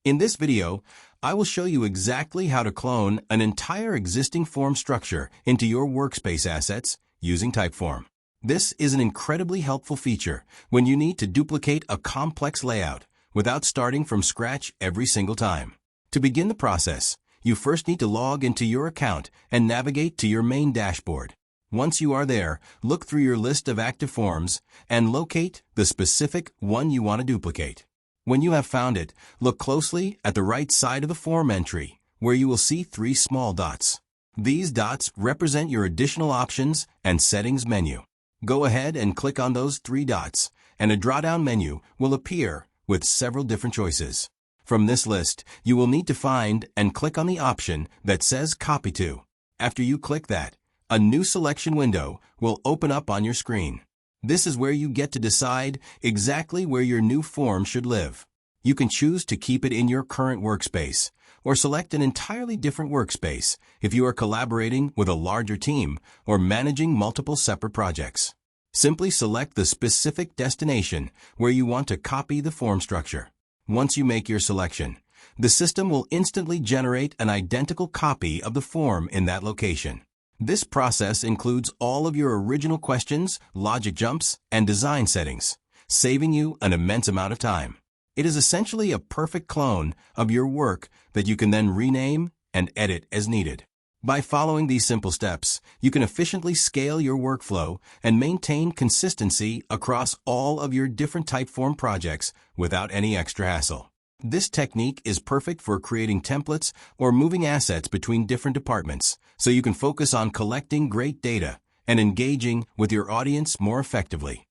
In this video, I will show you exactly how to clone an entire existing form structure into your Workspace assets using Typeform. This is an incredibly helpful feature when you need to duplicate a complex layout without starting from scratch every single time. To begin the process, you first need to log into your account and navigate to your main dashboard. Once you are there, look through your list of active forms and locate the specific one you want to duplicate. When you have found it, look closely at the right side of the form entry, where you will see 3 small dots. These dots represent your additional options and settings menu. Go ahead and click on those 3 dots, and a drop-down menu will appear with several different choices. From this list, you will need to find and click on the option that says Copy To. After you click that, a new selection window will open up on your screen. This is where you get to decide exactly where your new form should live. You can choose to keep it in your current workspace, or select an entirely different workspace if you are collaborating with a larger team or managing multiple separate projects. Simply select the specific destination where you want to copy the form structure. Once you make your selection, the system will instantly generate an identical copy of the form in that location. This process includes all of your original questions, logic jumps, and design settings, saving you an immense amount of time. It is essentially a perfect clone of your work that you can then rename and edit as needed. By following these simple steps, you can efficiently scale your workflow and maintain consistency across all of your different Typeform projects without any extra hassle. This technique is perfect for creating templates or moving assets between different departments, so you can focus on collecting great data and engaging with your audience more effectively.